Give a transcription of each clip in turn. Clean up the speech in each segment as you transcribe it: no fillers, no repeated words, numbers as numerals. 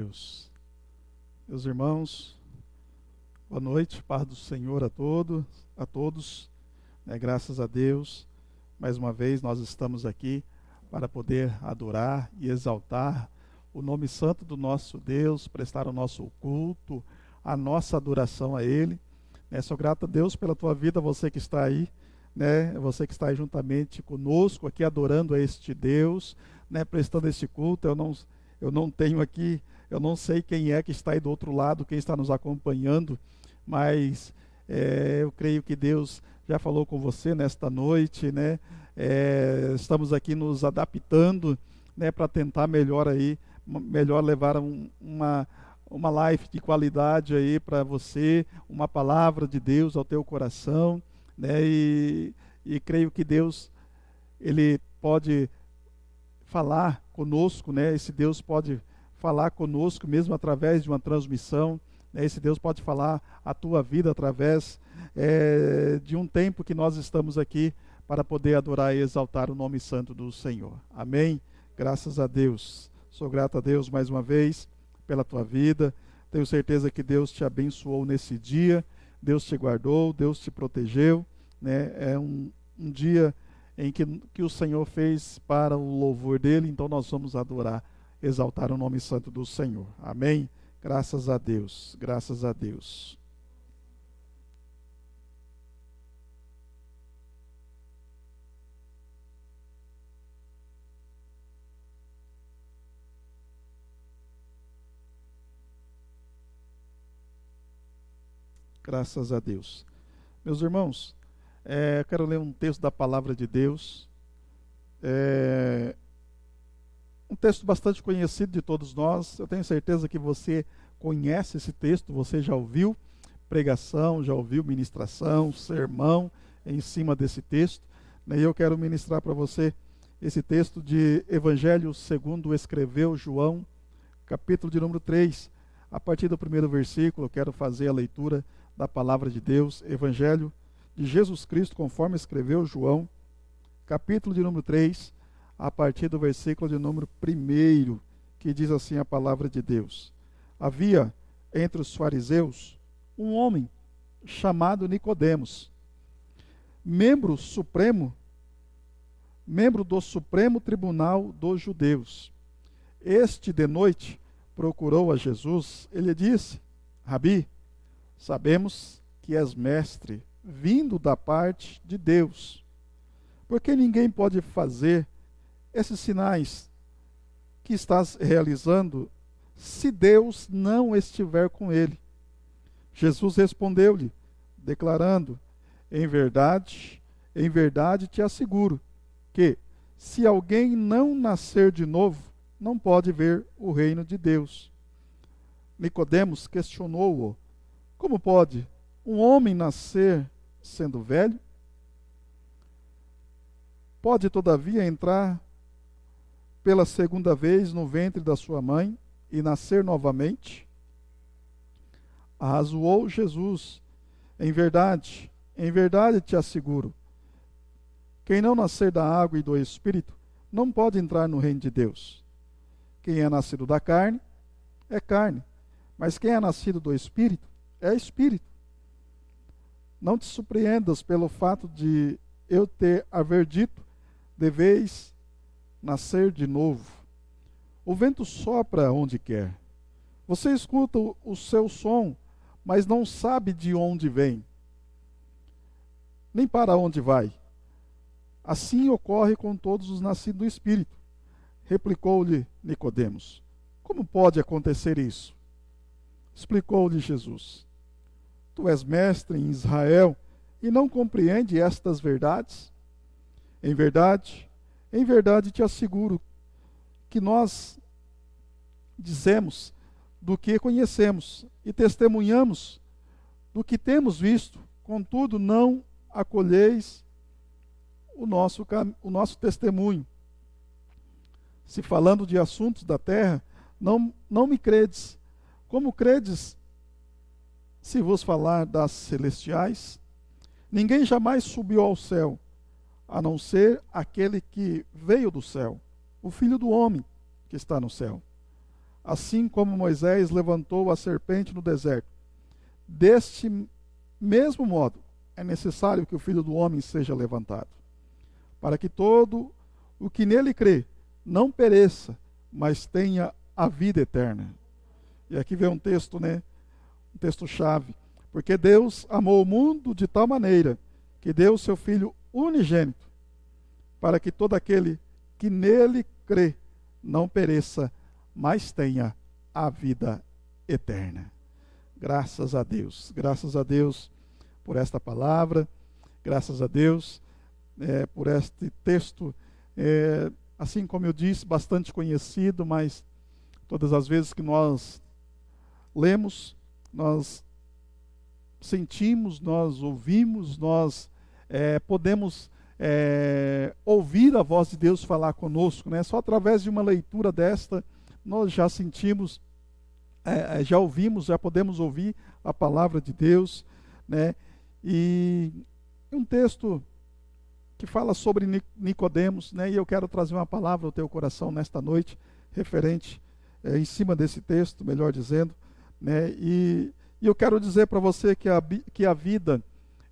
Deus. Meus irmãos, boa noite, paz do Senhor a todos, graças a Deus, mais uma vez nós estamos aqui para poder adorar e exaltar o nome santo do nosso Deus, prestar o nosso culto, a nossa adoração a Ele. Sou grato a Deus pela tua vida, você que está aí, você que está aí juntamente conosco, aqui adorando a este Deus, prestando este culto. Eu não tenho aqui, eu não sei quem é que está aí do outro lado, quem está nos acompanhando, mas eu creio que Deus já falou com você nesta noite, estamos aqui nos adaptando, para tentar melhor levar uma live de qualidade aí para você, uma palavra de Deus ao teu coração, e creio que Deus, Ele pode falar conosco, esse Deus pode falar conosco mesmo através de uma transmissão, esse Deus pode falar a tua vida através de um tempo que nós estamos aqui para poder adorar e exaltar o nome santo do Senhor. Amém? Graças a Deus. Sou grato a Deus mais uma vez pela tua vida. Tenho certeza que Deus te abençoou nesse dia, Deus te guardou, Deus te protegeu, É um dia em que o Senhor fez para o louvor dele, então nós vamos adorar, exaltar o nome santo do Senhor. Amém? Graças a Deus, graças a Deus. Graças a Deus. Meus irmãos, eu quero ler um texto da palavra de Deus, um texto bastante conhecido de todos nós. Eu tenho certeza que você conhece esse texto, você já ouviu pregação, já ouviu ministração, sermão em cima desse texto, e eu quero ministrar para você esse texto de Evangelho segundo escreveu João, capítulo de número 3, a partir do primeiro versículo. Eu quero fazer a leitura da palavra de Deus, Evangelho de Jesus Cristo, conforme escreveu João, capítulo de número 3, a partir do versículo de número 1, que diz assim a palavra de Deus. Havia entre os fariseus um homem chamado Nicodemos, membro do Supremo Tribunal dos Judeus. Este, de noite, procurou a Jesus. Ele disse: Rabi, sabemos que és mestre, vindo da parte de Deus, porque ninguém pode fazer esses sinais que estás realizando se Deus não estiver com ele. Jesus respondeu-lhe, declarando: em verdade te asseguro que, se alguém não nascer de novo, não pode ver o reino de Deus. Nicodemos questionou-o: como pode um homem nascer sendo velho? Pode, todavia, entrar pela segunda vez no ventre da sua mãe e nascer novamente? Arrazoou Jesus: em verdade te asseguro, quem não nascer da água e do Espírito não pode entrar no reino de Deus. Quem é nascido da carne, é carne, mas quem é nascido do Espírito, é Espírito. Não te surpreendas pelo fato de eu haver dito, deveis nascer de novo. O vento sopra onde quer. Você escuta o seu som, mas não sabe de onde vem, nem para onde vai. Assim ocorre com todos os nascidos do Espírito. Replicou-lhe Nicodemos: como pode acontecer isso? Explicou-lhe Jesus: tu és mestre em Israel e não compreende estas verdades? Em verdade te asseguro que nós dizemos do que conhecemos e testemunhamos do que temos visto, contudo não acolheis o nosso testemunho. Se falando de assuntos da terra, não me credes. Como credes se vos falar das celestiais? Ninguém jamais subiu ao céu, a não ser aquele que veio do céu, o Filho do Homem que está no céu. assim como Moisés levantou a serpente no deserto. Deste mesmo modo, é necessário que o Filho do Homem seja levantado, para que todo o que nele crê não pereça, mas tenha a vida eterna. E aqui vem um texto, né? Um texto-chave. Porque Deus amou o mundo de tal maneira que deu o seu Filho unigênito, para que todo aquele que nele crê não pereça, mas tenha a vida eterna. Graças a Deus por esta palavra, graças a Deus por este texto, assim como eu disse, bastante conhecido, mas todas as vezes que nós lemos, nós sentimos, nós ouvimos, nós podemos ouvir a voz de Deus falar conosco, né? Só através de uma leitura desta, nós já sentimos, já ouvimos, já podemos ouvir a palavra de Deus, né? E um texto que fala sobre Nicodemos, né? E eu quero trazer uma palavra ao teu coração nesta noite, referente, em cima desse texto, melhor dizendo, né? E eu quero dizer para você que a vida,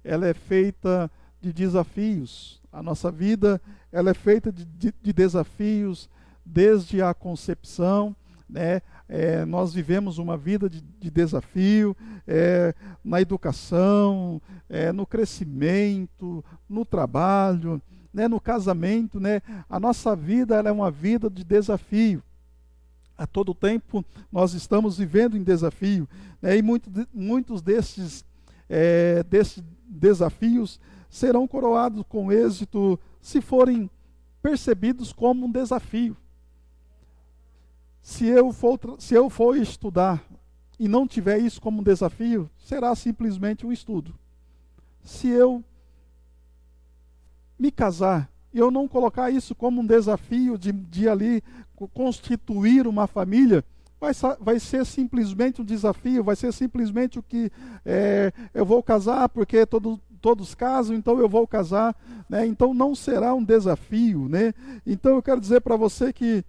ela é feita de desafios. A nossa vida, ela é feita de desafios desde a concepção, né? Nós vivemos uma vida de desafio, na educação, no crescimento, no trabalho, né? No casamento, né? A nossa vida, ela é uma vida de desafio. A todo tempo nós estamos vivendo em desafio, né? E muitos desses desafios serão coroados com êxito se forem percebidos como um desafio. Se eu for estudar e não tiver isso como um desafio, será simplesmente um estudo. Se eu me casar e eu não colocar isso como um desafio de ali constituir uma família, vai ser simplesmente um desafio, vai ser simplesmente o que eu vou casar porque todos casam, então eu vou casar, né? Então não será um desafio, né? Então eu quero dizer para você que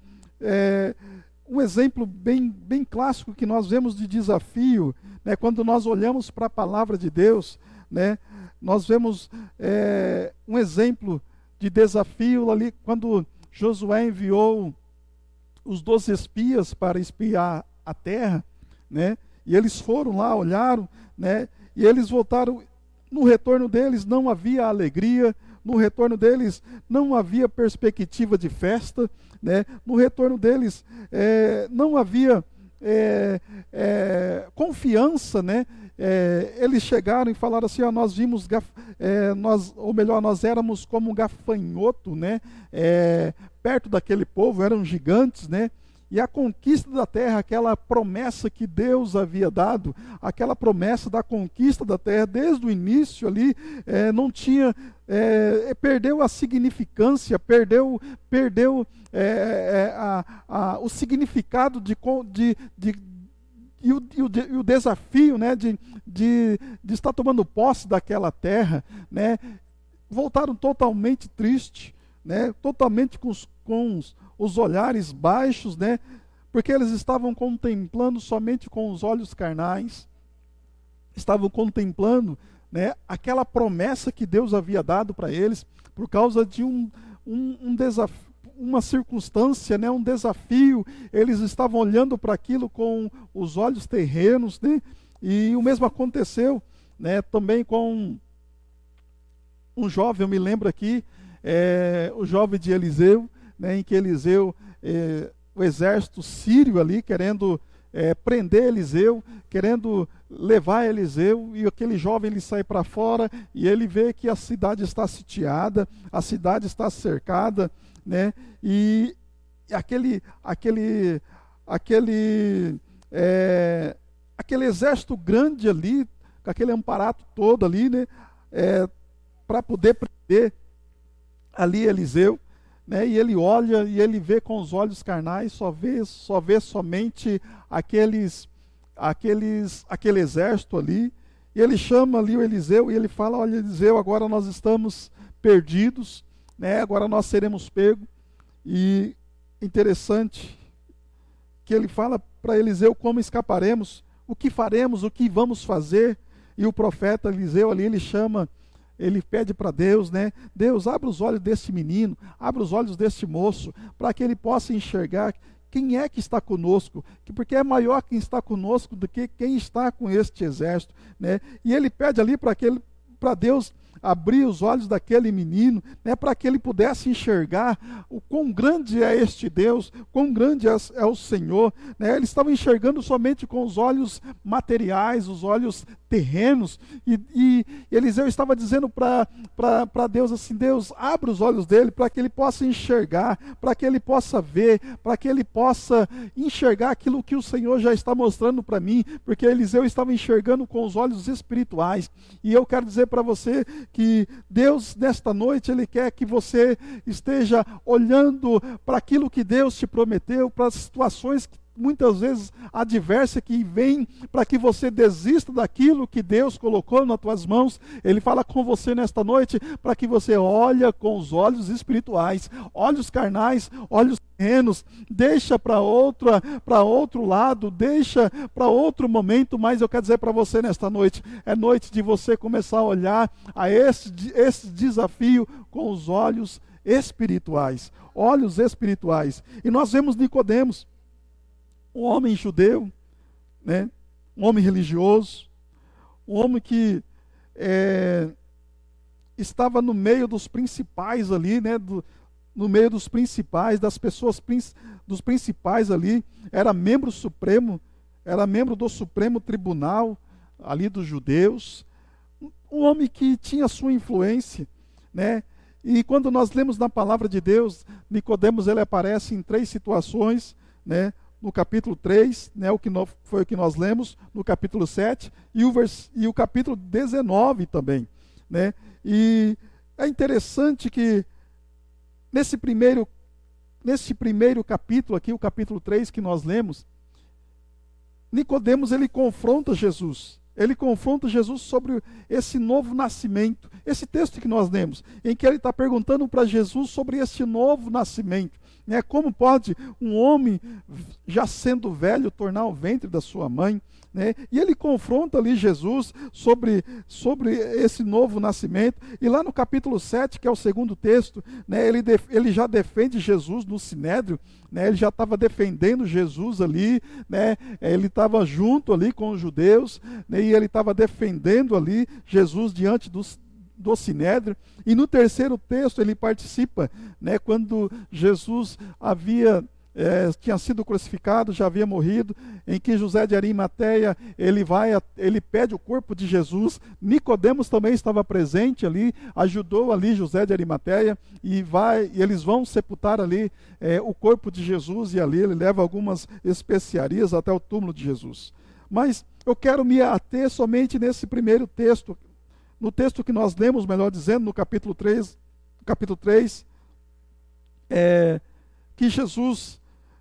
um exemplo bem clássico que nós vemos de desafio, né? Quando nós olhamos para a palavra de Deus, né? Nós vemos um exemplo de desafio ali quando Josué enviou os 12 espias para espiar a terra, né? E eles foram lá, olharam, né? E eles voltaram. No retorno deles não havia alegria, no retorno deles não havia perspectiva de festa, né? No retorno deles não havia confiança, né? Eles chegaram e falaram assim: ó, nós vimos, nós éramos como um gafanhoto, né? Perto daquele povo, eram gigantes, né? E a conquista da terra, aquela promessa que Deus havia dado, aquela promessa da conquista da terra, desde o início ali, não tinha, perdeu a significância, perdeu o significado e o desafio, né, de estar tomando posse daquela terra, né? Voltaram totalmente tristes, né? Totalmente com os olhares baixos, né? Porque eles estavam contemplando somente com os olhos carnais, estavam contemplando, né, aquela promessa que Deus havia dado para eles, por causa de um desafio, uma circunstância, né, um desafio. Eles estavam olhando para aquilo com os olhos terrenos, né? E o mesmo aconteceu, né, também com um jovem, eu me lembro aqui, o jovem de Eliseu, né, em que Eliseu, o exército sírio ali, querendo prender Eliseu, querendo levar Eliseu, e aquele jovem ele sai para fora, e ele vê que a cidade está sitiada, a cidade está cercada, né, e aquele exército grande ali, com aquele aparato todo ali, né, para poder prender ali Eliseu, né? E ele olha e ele vê com os olhos carnais, só vê somente aquele exército ali. E ele chama ali o Eliseu e ele fala: olha, Eliseu, agora nós estamos perdidos, né? Agora nós seremos pegos. E interessante que ele fala para Eliseu como escaparemos, o que faremos, o que vamos fazer. E o profeta Eliseu ali, ele pede para Deus, né? Deus, abre os olhos deste menino, abre os olhos deste moço, para que ele possa enxergar quem é que está conosco, porque é maior quem está conosco do que quem está com este exército, né? E ele pede ali para Deus abrir os olhos daquele menino, né, para que ele pudesse enxergar o quão grande é este Deus, quão grande é o Senhor, né? Ele estava enxergando somente com os olhos materiais, os olhos terrenos, e Eliseu estava dizendo para Deus assim: Deus, abre os olhos dele para que ele possa enxergar, para que ele possa ver, para que ele possa enxergar aquilo que o Senhor já está mostrando para mim, porque Eliseu estava enxergando com os olhos espirituais. E eu quero dizer para você que Deus, nesta noite, Ele quer que você esteja olhando para aquilo que Deus te prometeu, para as situações que muitas vezes adversa que vem para que você desista daquilo que Deus colocou nas tuas mãos. Ele fala com você nesta noite para que você olhe com os olhos espirituais, olhos carnais, olhos terrenos, deixa para outro lado, deixa para outro momento. Mas eu quero dizer para você nesta noite, é noite de você começar a olhar a esse desafio com os olhos espirituais, olhos espirituais. E nós vemos Nicodemos, um homem judeu, né? Um homem religioso, um homem que estava no meio dos principais ali, né? No meio dos principais, das pessoas, dos principais ali, era membro supremo, era membro do Supremo Tribunal ali dos judeus, um homem que tinha sua influência, né? E quando nós lemos na palavra de Deus, Nicodemos, ele aparece em 3 situações, né? No capítulo 3, né, foi o que nós lemos, no capítulo 7 e o capítulo 19 também, né? E é interessante que nesse primeiro capítulo aqui, o capítulo 3 que nós lemos, Nicodemos, ele confronta Jesus. Ele confronta Jesus sobre esse novo nascimento. Esse texto que nós lemos, em que ele está perguntando para Jesus sobre esse novo nascimento. Né? Como pode um homem, já sendo velho, tornar o ventre da sua mãe? Né? E ele confronta ali Jesus sobre esse novo nascimento. E lá no capítulo 7, que é o segundo texto, né, ele já defende Jesus no Sinédrio, né, ele já estava defendendo Jesus ali, né, ele estava junto ali com os judeus, né, e ele estava defendendo ali Jesus diante do Sinédrio. E no terceiro texto ele participa, né, quando Jesus tinha sido crucificado, já havia morrido, em que José de Arimateia, ele pede o corpo de Jesus. Nicodemos também estava presente ali, ajudou ali José de Arimateia, e eles vão sepultar ali o corpo de Jesus, e ali ele leva algumas especiarias até o túmulo de Jesus. Mas eu quero me ater somente nesse primeiro texto, no texto que nós lemos, melhor dizendo, no capítulo 3, que Jesus,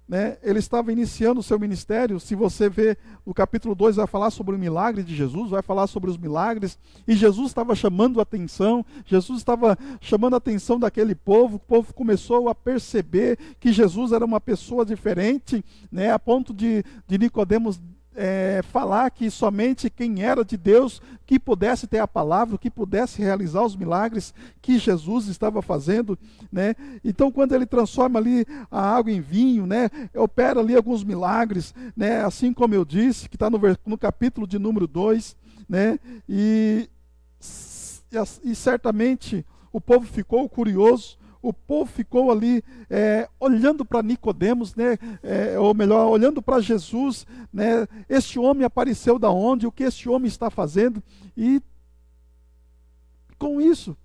né, ele estava iniciando o seu ministério. Se você ver no capítulo 2, vai falar sobre o milagre de Jesus, vai falar sobre os milagres, e Jesus estava chamando a atenção, Jesus estava chamando a atenção daquele povo. O povo começou a perceber que Jesus era uma pessoa diferente, né, a ponto de Nicodemos falar que somente quem era de Deus que pudesse ter a palavra, que pudesse realizar os milagres que Jesus estava fazendo, né? Então, quando ele transforma ali a água em vinho, né, opera ali alguns milagres, né, assim como eu disse, que está no capítulo de número 2, né, e certamente o povo ficou curioso. O povo ficou ali olhando para Nicodemos, né? Ou melhor, olhando para Jesus, né? Este homem apareceu da onde? O que este homem está fazendo? E com isso,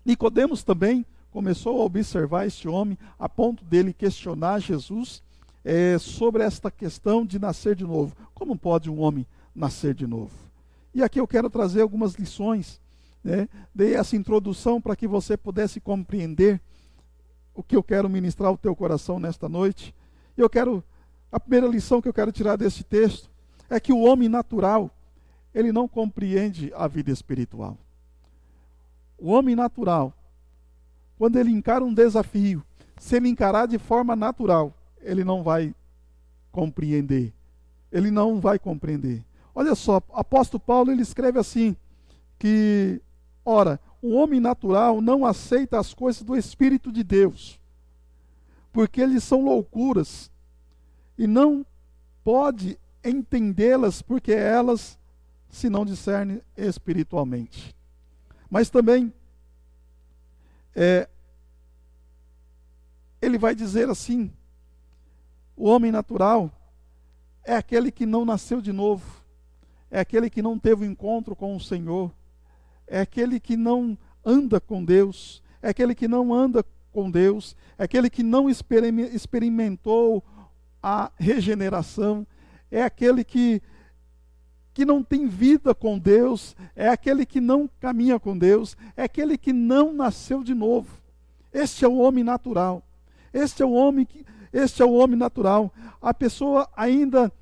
Nicodemos também começou a observar este homem, a ponto dele questionar Jesus sobre esta questão de nascer de novo. Como pode um homem nascer de novo? E aqui eu quero trazer algumas lições, né? Dei essa introdução para que você pudesse compreender o que eu quero ministrar ao teu coração nesta noite. A primeira lição que eu quero tirar desse texto é que o homem natural, ele não compreende a vida espiritual. O homem natural, quando ele encara um desafio, se ele encarar de forma natural, ele não vai compreender. Ele não vai compreender. Olha só, o apóstolo Paulo, ele escreve assim, que, ora, o homem natural não aceita as coisas do Espírito de Deus, porque eles são loucuras, e não pode entendê-las, porque elas se não discernem espiritualmente. Mas também, ele vai dizer assim, o homem natural é aquele que não nasceu de novo, é aquele que não teve um encontro com o Senhor, é aquele que não anda com Deus, é aquele que não anda com Deus, é aquele que não experimentou a regeneração, é aquele que não tem vida com Deus, é aquele que não caminha com Deus, é aquele que não nasceu de novo. Este é o homem natural. Este é o homem natural. A pessoa ainda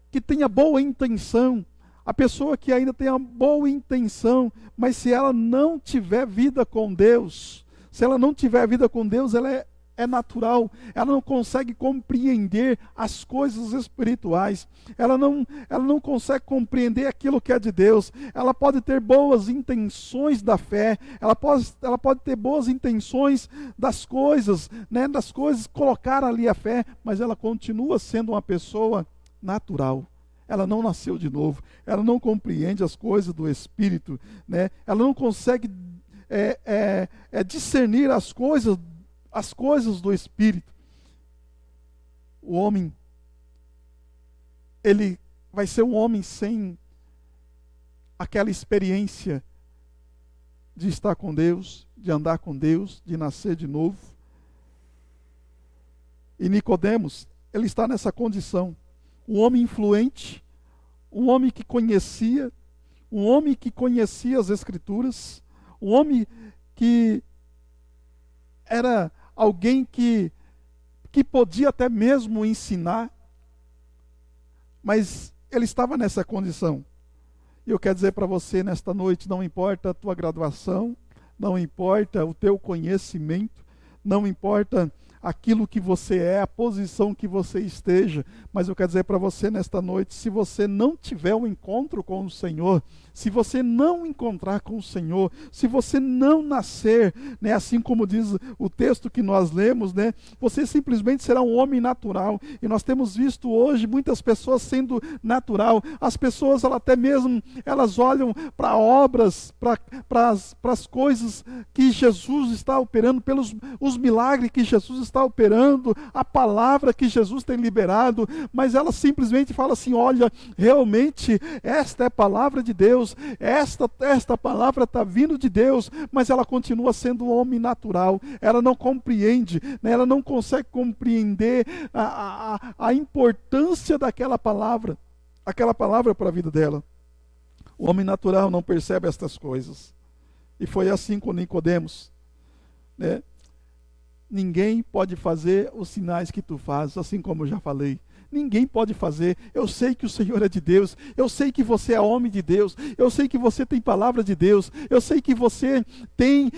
que tenha boa intenção, a pessoa que ainda tenha boa intenção, mas se ela não tiver vida com Deus, ela é natural, ela não consegue compreender as coisas espirituais, ela não consegue compreender aquilo que é de Deus. Ela pode ter boas intenções da fé, ela pode ter boas intenções das coisas, das coisas, colocar ali a fé, mas ela continua sendo uma pessoa natural. Ela não nasceu de novo, ela não compreende as coisas do Espírito, ela não consegue discernir as coisas do Espírito. O homem, ele vai ser um homem sem aquela experiência de estar com Deus, de andar com Deus, de nascer de novo. E Nicodemos, ele está nessa condição. Um homem influente, um homem que conhecia as Escrituras, um homem que era alguém que podia até mesmo ensinar, mas ele estava nessa condição. E eu quero dizer para você nesta noite, não importa a tua graduação, não importa o teu conhecimento, não importa aquilo que você é, a posição que você esteja, mas eu quero dizer para você nesta noite, se você não tiver um encontro com o Senhor, se você não encontrar com o Senhor, se você não nascer, assim como diz o texto que nós lemos, você simplesmente será um homem natural. E nós temos visto hoje muitas pessoas sendo natural. As pessoas, elas olham para obras, para as coisas que Jesus está operando, pelos os milagres que Jesus está operando, a palavra que Jesus tem liberado, mas ela simplesmente fala assim, olha, realmente esta é a palavra de Deus, esta palavra está vindo de Deus, mas ela continua sendo um homem natural, ela não compreende, ela não consegue compreender a importância daquela palavra para a vida dela. O homem natural não percebe estas coisas, e foi assim com Nicodemos, Ninguém pode fazer os sinais que tu fazes, assim como eu já falei. Ninguém pode fazer. Eu sei que o Senhor é de Deus. Eu sei que você é homem de Deus. Eu sei que você tem palavra de Deus. Eu sei que você tem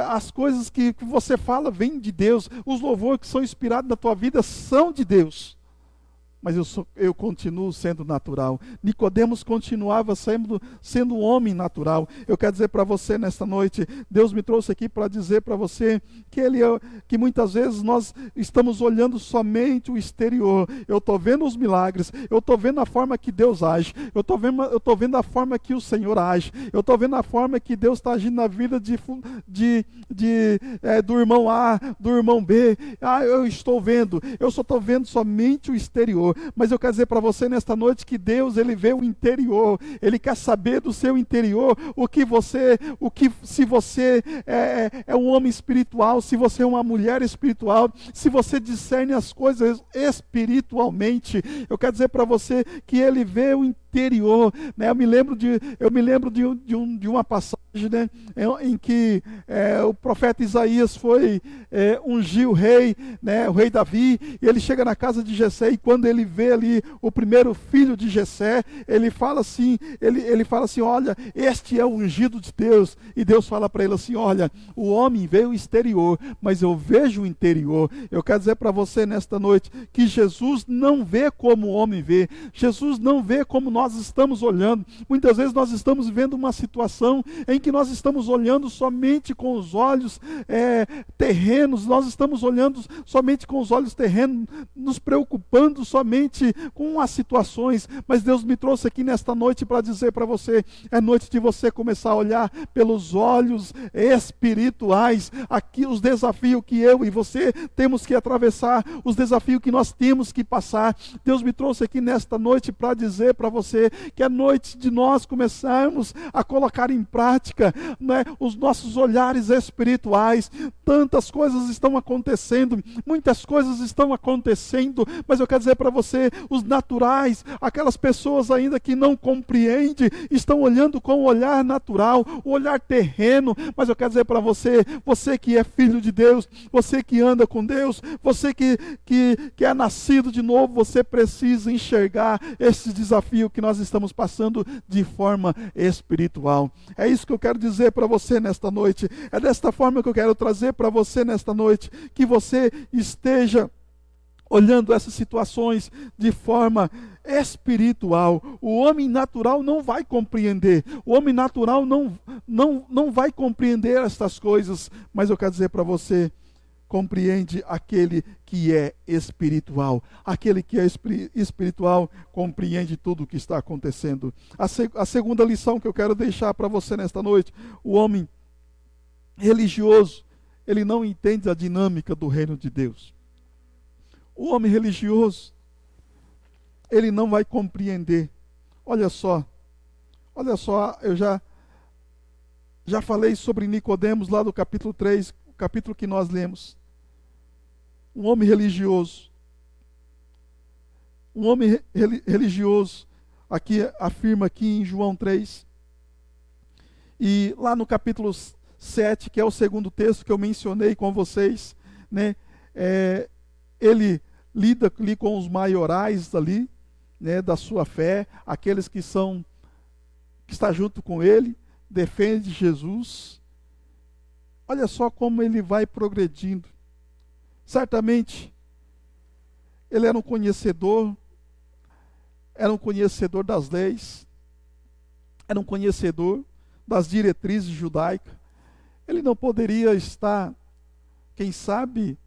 as coisas que você fala vêm de Deus. Os louvores que são inspirados na tua vida são de Deus. Mas eu continuo sendo natural. Nicodemos continuava sendo um homem natural. Eu quero dizer para você nesta noite, Deus me trouxe aqui para dizer para você que muitas vezes nós estamos olhando somente o exterior. Eu estou vendo os milagres, eu estou vendo a forma que Deus age, eu estou vendo a forma que o Senhor age, eu estou vendo a forma que Deus está agindo na vida do irmão A, do irmão B. Eu estou vendo, eu só estou vendo somente o exterior. Mas eu quero dizer para você nesta noite que Deus, Ele vê o interior, Ele quer saber do seu interior, se você é um homem espiritual, se você é uma mulher espiritual, se você discerne as coisas espiritualmente. Eu quero dizer para você que Ele vê interior, né? Eu me lembro de uma passagem, né, em que o profeta Isaías foi ungir o rei, né, o rei Davi, e ele chega na casa de Jessé, e quando ele vê ali o primeiro filho de Jessé, ele fala assim, olha, este é o ungido de Deus, e Deus fala para ele assim, olha, o homem vê o exterior, mas eu vejo o interior. Eu quero dizer para você nesta noite, que Jesus não vê como o homem vê, Jesus não vê como nós estamos olhando. Muitas vezes nós estamos vivendo uma situação em que nós estamos olhando somente com os olhos terrenos, nós estamos olhando somente com os olhos terrenos, nos preocupando somente com as situações, mas Deus me trouxe aqui nesta noite para dizer para você, é noite de você começar a olhar pelos olhos espirituais, aqui os desafios que eu e você temos que atravessar, os desafios que nós temos que passar. Deus me trouxe aqui nesta noite para dizer para você que é noite de nós começarmos a colocar em prática, né, os nossos olhares espirituais. Tantas coisas estão acontecendo, muitas coisas estão acontecendo, mas eu quero dizer para você, os naturais, aquelas pessoas ainda que não compreendem, estão olhando com o olhar natural, o olhar terreno, mas eu quero dizer para você, você que é filho de Deus, você que anda com Deus, você que é nascido de novo, você precisa enxergar esse desafio que nós estamos passando de forma espiritual. É isso que eu quero dizer para você nesta noite, é desta forma que eu quero trazer para você nesta noite, que você esteja olhando essas situações de forma espiritual. O homem natural não vai compreender, o homem natural não vai compreender estas coisas, mas eu quero dizer para você, compreende aquele que é espiritual. Aquele que é espiritual compreende tudo o que está acontecendo. A segunda lição que eu quero deixar para você nesta noite, o homem religioso, ele não entende a dinâmica do reino de Deus. O homem religioso, ele não vai compreender. Olha só, eu já falei sobre Nicodemos lá do capítulo 3, o capítulo que nós lemos. Um homem religioso, religioso, aqui afirma aqui em João 3, e lá no capítulo 7, que é o segundo texto que eu mencionei com vocês, né, ele lida ali com os maiorais ali, né, da sua fé, aqueles que está junto com ele, defende Jesus. Olha só como ele vai progredindo. Certamente, ele era um conhecedor das leis, era um conhecedor das diretrizes judaicas. Ele não poderia estar, quem sabe,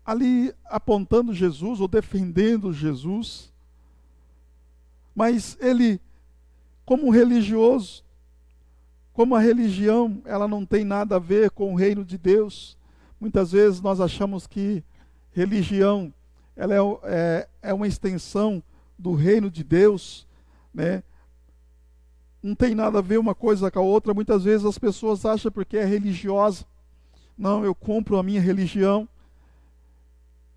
ali apontando Jesus ou defendendo Jesus, mas ele, como religioso, como a religião, ela não tem nada a ver com o reino de Deus. Muitas vezes nós achamos que religião, ela é uma extensão do reino de Deus, né? Não tem nada a ver uma coisa com a outra. Muitas vezes as pessoas acham porque é religiosa. Não, eu cumpro a minha religião.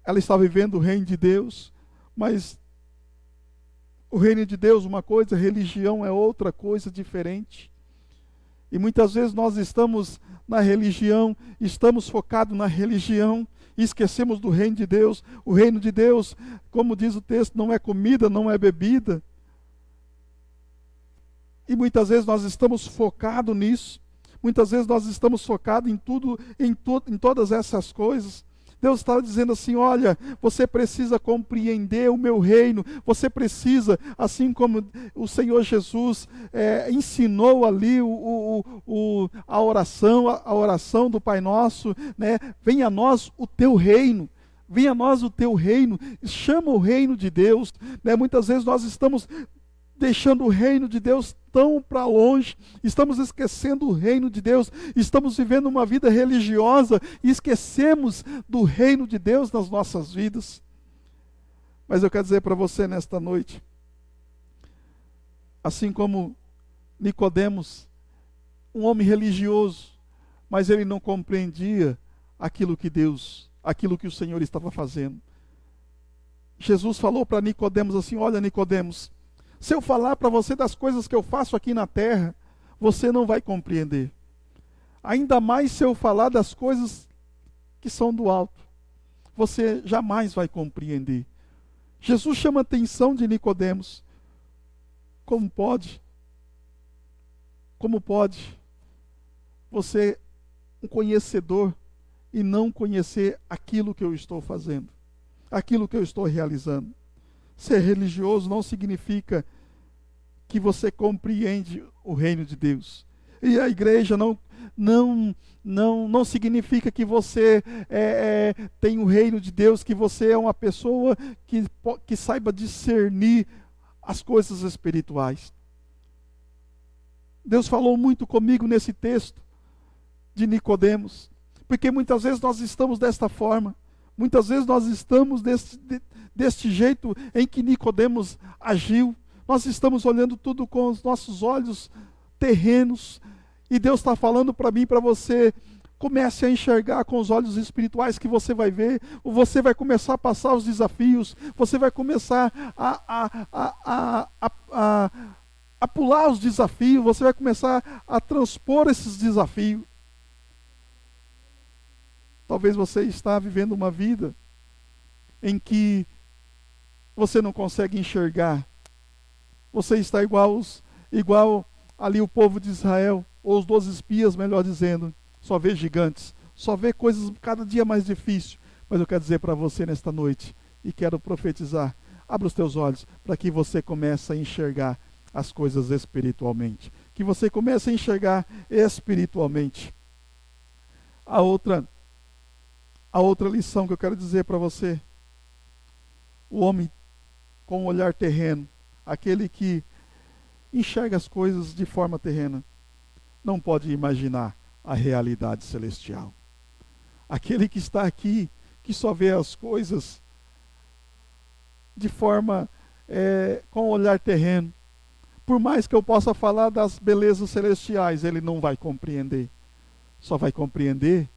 Ela está vivendo o reino de Deus, mas o reino de Deus uma coisa, a religião é outra coisa diferente. E muitas vezes nós estamos na religião, estamos focados na religião, e esquecemos do reino de Deus. O reino de Deus, como diz o texto, não é comida, não é bebida. E muitas vezes nós estamos focados nisso. Muitas vezes nós estamos focados em tudo, em todas essas coisas. Deus estava dizendo assim, olha, você precisa compreender o meu reino, você precisa, assim como o Senhor Jesus ensinou ali a oração do Pai Nosso, né? Venha a nós o teu reino. Venha a nós o teu reino, chama o reino de Deus, né? Muitas vezes nós estamos deixando o reino de Deus tão para longe, estamos esquecendo o reino de Deus, estamos vivendo uma vida religiosa e esquecemos do reino de Deus nas nossas vidas. Mas eu quero dizer para você nesta noite, assim como Nicodemos, um homem religioso, mas ele não compreendia aquilo que o Senhor estava fazendo. Jesus falou para Nicodemos assim: olha, Nicodemos, se eu falar para você das coisas que eu faço aqui na terra, você não vai compreender. Ainda mais se eu falar das coisas que são do alto, você jamais vai compreender. Jesus chama a atenção de Nicodemos. Como pode você, um conhecedor, e não conhecer aquilo que eu estou fazendo, aquilo que eu estou realizando? Ser religioso não significa que você compreende o reino de Deus. E a igreja não significa que você tem o reino de Deus, que você é uma pessoa que saiba discernir as coisas espirituais. Deus falou muito comigo nesse texto de Nicodemos, porque muitas vezes nós estamos desta forma, muitas vezes nós estamos deste jeito em que Nicodemos agiu. Nós estamos olhando tudo com os nossos olhos terrenos, e Deus está falando para mim e para você: comece a enxergar com os olhos espirituais, que você vai ver, você vai começar a passar os desafios, você vai começar a pular os desafios, você vai começar a transpor esses desafios. Talvez você está vivendo uma vida em que você não consegue enxergar. Você está igual ali o povo de Israel, ou os 12 espias, melhor dizendo, só vê gigantes, só vê coisas cada dia mais difíceis. Mas eu quero dizer para você nesta noite, e quero profetizar: abra os teus olhos para que você comece a enxergar as coisas espiritualmente, que você comece a enxergar espiritualmente. A outra lição que eu quero dizer para você: o homem com um olhar terreno, aquele que enxerga as coisas de forma terrena, não pode imaginar a realidade celestial. Aquele que está aqui, que só vê as coisas de forma, com um olhar terreno, por mais que eu possa falar das belezas celestiais, ele não vai compreender. Só vai compreender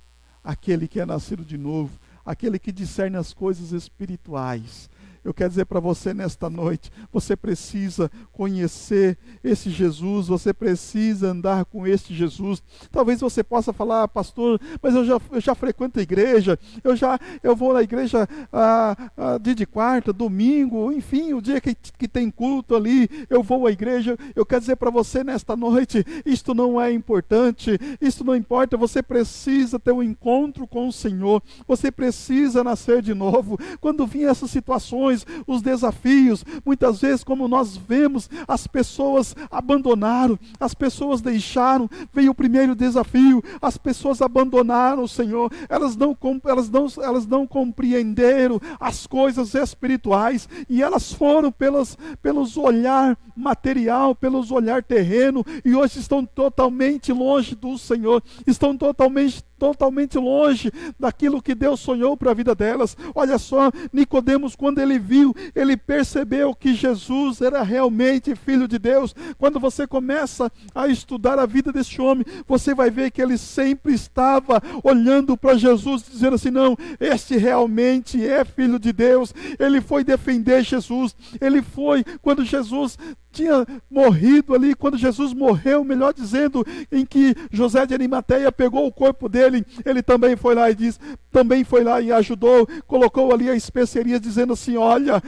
aquele que é nascido de novo, aquele que discerne as coisas espirituais. Eu quero dizer para você nesta noite: você precisa conhecer esse Jesus, você precisa andar com este Jesus. Talvez você possa falar: pastor, mas eu já frequento a igreja, eu vou na igreja dia de quarta, domingo, enfim, o dia que tem culto ali, eu vou à igreja. Eu quero dizer para você nesta noite: isto não é importante, isto não importa. Você precisa ter um encontro com o Senhor, você precisa nascer de novo. Quando vinham essas situações, os desafios, muitas vezes, como nós vemos, as pessoas abandonaram, as pessoas deixaram. Veio o primeiro desafio, as pessoas abandonaram o Senhor, elas não compreenderam as coisas espirituais, e elas foram pelos olhar material, pelos olhar terreno, e hoje estão totalmente longe do Senhor, estão totalmente longe daquilo que Deus sonhou para a vida delas. Olha só, Nicodemos, quando ele viu, ele percebeu que Jesus era realmente Filho de Deus. Quando você começa a estudar a vida desse homem, você vai ver que ele sempre estava olhando para Jesus, dizendo assim: não, este realmente é Filho de Deus. Ele foi defender Jesus, ele foi, quando Jesus tinha morrido ali, quando Jesus morreu, melhor dizendo, em que José de Arimateia pegou o corpo dele, ele também foi lá e ajudou, colocou ali a especiaria, dizendo assim: olha,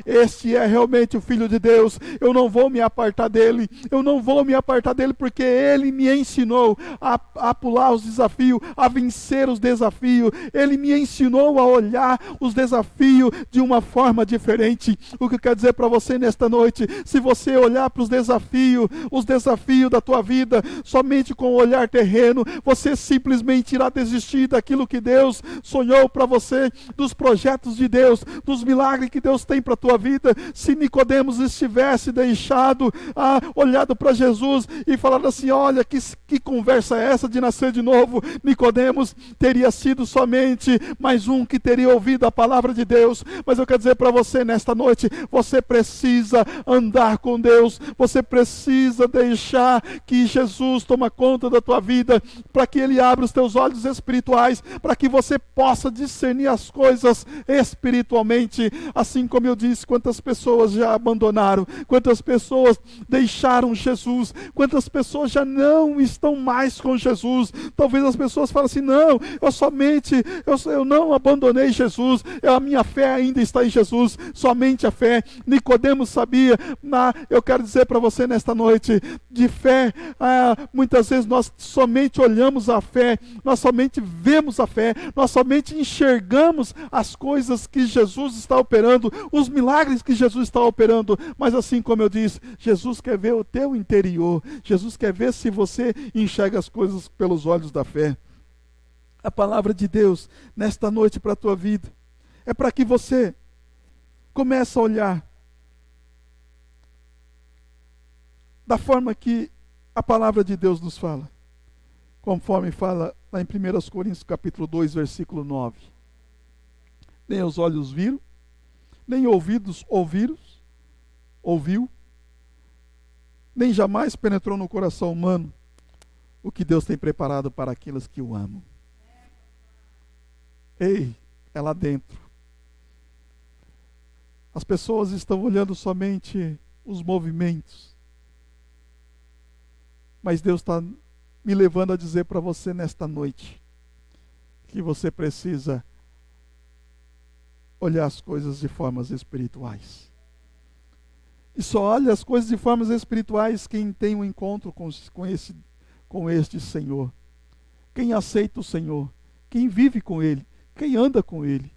este é realmente o Filho de Deus, eu não vou me apartar dele, porque ele me ensinou a pular os desafios, a vencer os desafios, ele me ensinou a olhar os desafios de uma forma diferente. O que eu quero dizer para você nesta noite: se você olhar para os desafios da tua vida somente com o olhar terreno, você simplesmente irá desistir daquilo que Deus sonhou para você, dos projetos de Deus, dos milagres que Deus tem para a tua vida. Se Nicodemos estivesse olhado para Jesus e falado assim: olha, que conversa é essa de nascer de novo? Nicodemos teria sido somente mais um que teria ouvido a palavra de Deus. Mas eu quero dizer para você nesta noite: você precisa andar com Deus, você precisa deixar que Jesus toma conta da tua vida, para que Ele abra os teus olhos espirituais, para que você possa discernir as coisas espiritualmente. Assim como eu disse, quantas pessoas já abandonaram, quantas pessoas deixaram Jesus, quantas pessoas já não estão mais com Jesus. Talvez as pessoas falem assim: não, eu não abandonei Jesus, a minha fé ainda está em Jesus, somente a fé. Nicodemos sabia. Eu quero dizer para você nesta noite, de fé, muitas vezes nós somente olhamos a fé, nós somente vemos a fé, nós somente enxergamos as coisas que Jesus está operando, os milagres que Jesus está operando, mas assim como eu disse, Jesus quer ver o teu interior, Jesus quer ver se você enxerga as coisas pelos olhos da fé. A palavra de Deus nesta noite para a tua vida é para que você comece a olhar da forma que a palavra de Deus nos fala, conforme fala lá em 1 Coríntios capítulo 2, versículo 9. Nem os olhos viram, nem ouvidos ouviu, nem jamais penetrou no coração humano o que Deus tem preparado para aqueles que o amam. Ei, é lá dentro. As pessoas estão olhando somente os movimentos, mas Deus está me levando a dizer para você nesta noite que você precisa olhar as coisas de formas espirituais. E só olha as coisas de formas espirituais quem tem um encontro com este Senhor, quem aceita o Senhor, quem vive com Ele, quem anda com Ele.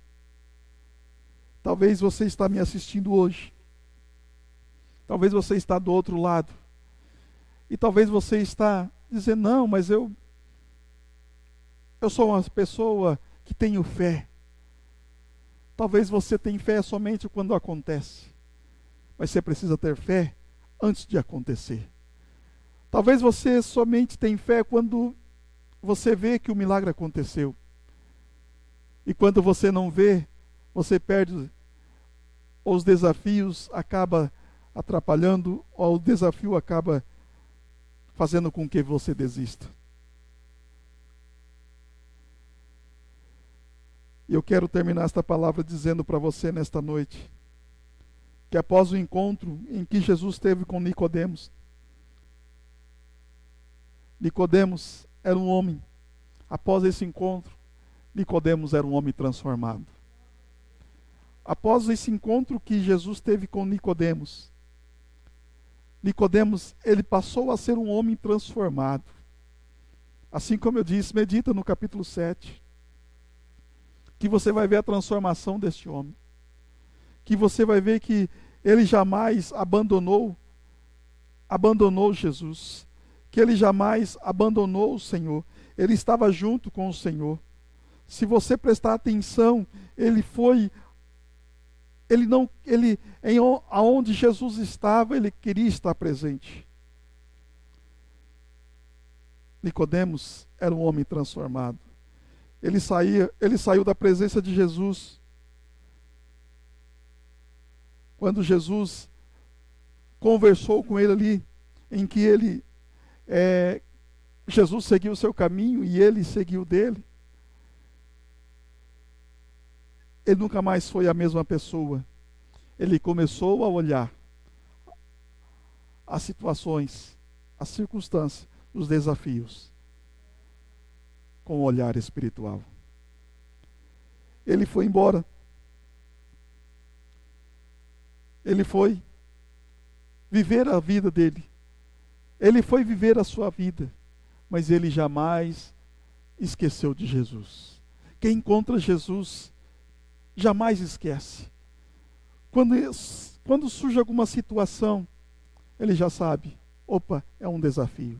Talvez você está me assistindo hoje, talvez você está do outro lado, e talvez você está dizendo: não, mas eu sou uma pessoa que tenho fé. Talvez você tenha fé somente quando acontece, mas você precisa ter fé antes de acontecer. Talvez você somente tenha fé quando você vê que o milagre aconteceu. E quando você não vê, você perde, ou os desafios acabam atrapalhando, ou o desafio acaba fazendo com que você desista. E eu quero terminar esta palavra dizendo para você nesta noite, que após o encontro em que Jesus teve com Nicodemos, Nicodemos era um homem. Após esse encontro, Nicodemos era um homem transformado. Após esse encontro que Jesus teve com Nicodemos, ele passou a ser um homem transformado. Assim como eu disse, medita no capítulo 7, que você vai ver a transformação deste homem, que você vai ver que ele jamais abandonou Jesus, que ele jamais abandonou o Senhor, ele estava junto com o Senhor. Se você prestar atenção, aonde Jesus estava, ele queria estar presente. Nicodemos era um homem transformado. Ele saiu da presença de Jesus. Quando Jesus conversou com ele ali, em que Jesus seguiu o seu caminho e ele seguiu o dele, ele nunca mais foi a mesma pessoa. Ele começou a olhar as situações, as circunstâncias, os desafios, com um olhar espiritual. Ele foi embora. Ele foi viver a vida dele. Ele foi viver a sua vida. Mas ele jamais esqueceu de Jesus. Quem encontra Jesus jamais esquece. Quando surge alguma situação, ele já sabe: opa, é um desafio.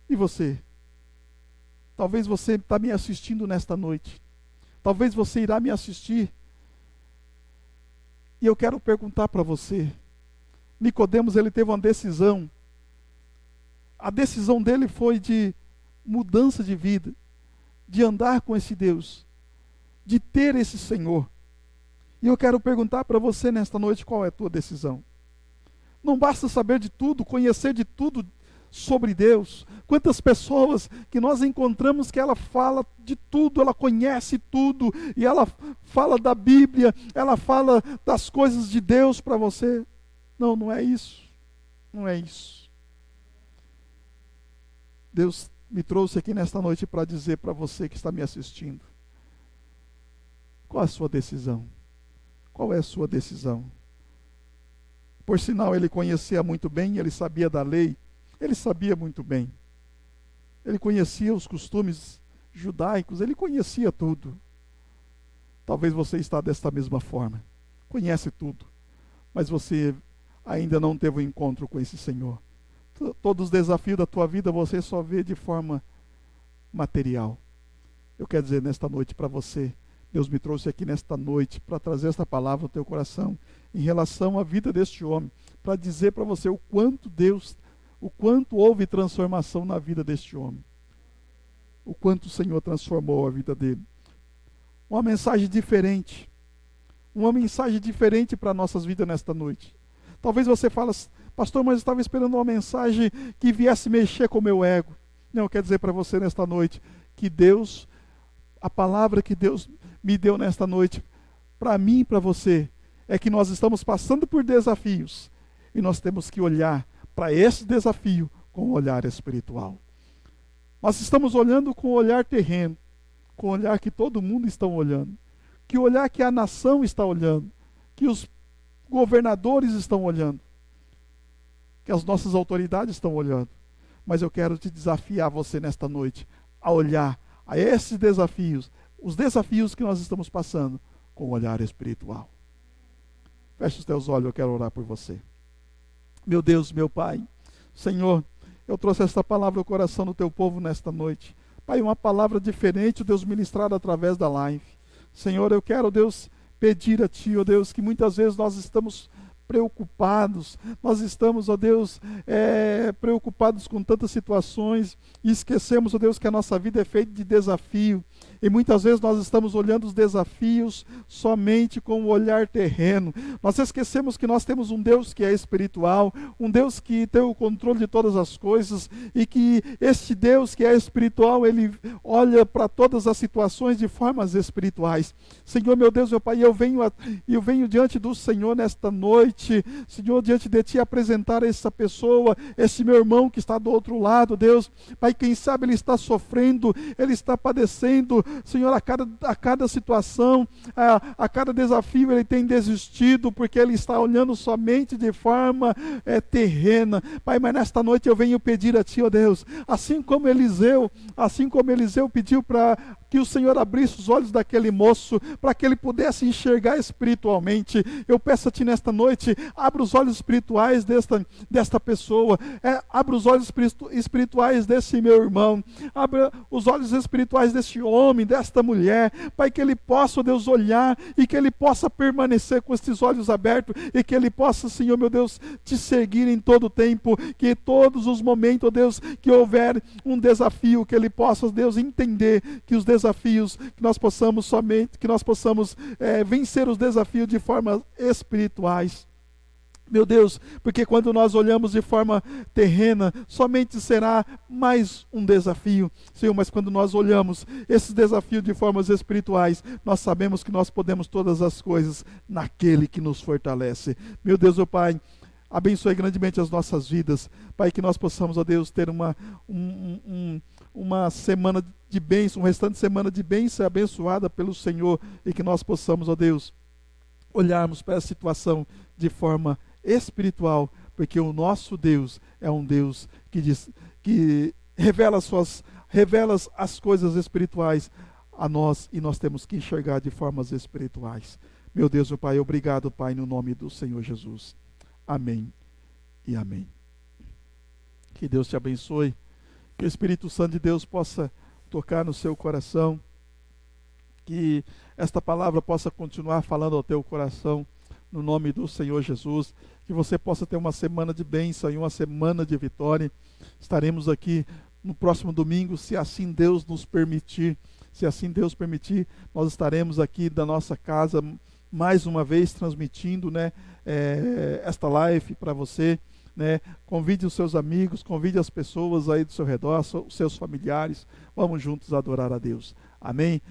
E você? Talvez você está me assistindo nesta noite. Talvez você irá me assistir. E eu quero perguntar para você. Nicodemos, ele teve uma decisão. A decisão dele foi de mudança de vida, de andar com esse Deus, de ter esse Senhor. E eu quero perguntar para você nesta noite qual é a tua decisão. Não basta saber de tudo, conhecer de tudo sobre Deus. Quantas pessoas que nós encontramos que ela fala de tudo, ela conhece tudo, e ela fala da Bíblia, ela fala das coisas de Deus para você. Não, não é isso. Não é isso. Deus me trouxe aqui nesta noite para dizer para você que está me assistindo: qual é a sua decisão? Qual é a sua decisão? Por sinal, ele conhecia muito bem, ele sabia da lei, ele sabia muito bem. Ele conhecia os costumes judaicos, ele conhecia tudo. Talvez você está desta mesma forma. Conhece tudo, mas você ainda não teve um encontro com esse Senhor. Todos os desafios da tua vida você só vê de forma material. Eu quero dizer nesta noite para você, Deus me trouxe aqui nesta noite para trazer esta palavra ao teu coração em relação à vida deste homem, para dizer para você o quanto houve transformação na vida deste homem, o quanto o Senhor transformou a vida dele. Uma mensagem diferente para nossas vidas nesta noite. Talvez você fale: pastor, mas eu estava esperando uma mensagem que viesse mexer com o meu ego. Não, eu quero dizer para você nesta noite que Deus, a palavra que Deus me deu nesta noite, para mim e para você, é que nós estamos passando por desafios e nós temos que olhar para esse desafio com um olhar espiritual. Nós estamos olhando com o olhar terreno, com o olhar que todo mundo está olhando, que o olhar que a nação está olhando, que os governadores estão olhando, que as nossas autoridades estão olhando. Mas eu quero te desafiar você nesta noite a olhar a esses desafios, os desafios que nós estamos passando, com o olhar espiritual. Feche os teus olhos, eu quero orar por você. Meu Deus, meu Pai, Senhor, eu trouxe esta palavra ao coração do teu povo nesta noite. Pai, uma palavra diferente, Deus, ministrada através da live. Senhor, eu quero, Deus, pedir a Ti, ó Deus, que muitas vezes nós estamos preocupados, nós estamos, ó Deus, preocupados com tantas situações e esquecemos, ó Deus, que a nossa vida é feita de desafio. E muitas vezes nós estamos olhando os desafios somente com o olhar terreno. Nós esquecemos que nós temos um Deus que é espiritual, um Deus que tem o controle de todas as coisas, e que este Deus que é espiritual, Ele olha para todas as situações de formas espirituais. Senhor, meu Deus, meu Pai, eu venho diante do Senhor nesta noite, Senhor, diante de Ti, apresentar essa pessoa, esse meu irmão que está do outro lado, Deus. Pai, quem sabe ele está sofrendo, ele está padecendo, Senhor, a cada situação, a cada desafio ele tem desistido, porque ele está olhando somente de forma terrena. Pai, mas nesta noite eu venho pedir a Ti, ó Deus, assim como Eliseu pediu para que o Senhor abrisse os olhos daquele moço, para que ele pudesse enxergar espiritualmente. Eu peço a Ti nesta noite, abra os olhos espirituais desta pessoa, abra os olhos espirituais desse meu irmão, abra os olhos espirituais deste homem, desta mulher, Pai, que ele possa, ó Deus, olhar e que ele possa permanecer com estes olhos abertos e que ele possa, Senhor, meu Deus, Te seguir em todo o tempo, que todos os momentos, ó Deus, que houver um desafio, que ele possa, ó Deus, entender que os desafios, que nós possamos vencer os desafios de formas espirituais. Meu Deus, porque quando nós olhamos de forma terrena, somente será mais um desafio, Senhor, mas quando nós olhamos esses desafios de formas espirituais, nós sabemos que nós podemos todas as coisas naquele que nos fortalece. Meu Deus, meu Pai, abençoe grandemente as nossas vidas, Pai, que nós possamos, ó Deus, ter uma semana de bênção, um restante de semana de bênção abençoada pelo Senhor, e que nós possamos, ó Deus, olharmos para a situação de forma espiritual, porque o nosso Deus é um Deus que revela as coisas espirituais a nós, e nós temos que enxergar de formas espirituais. Meu Deus, meu Pai, obrigado, Pai, no nome do Senhor Jesus. Amém e amém. Que Deus te abençoe, que o Espírito Santo de Deus possa tocar no seu coração, que esta palavra possa continuar falando ao teu coração, no nome do Senhor Jesus, que você possa ter uma semana de bênção e uma semana de vitória. Estaremos aqui no próximo domingo, se assim Deus nos permitir. Se assim Deus permitir, nós estaremos aqui da nossa casa, mais uma vez transmitindo, né, esta live para você, né? Convide os seus amigos, convide as pessoas aí do seu redor, os seus familiares. Vamos juntos adorar a Deus. Amém?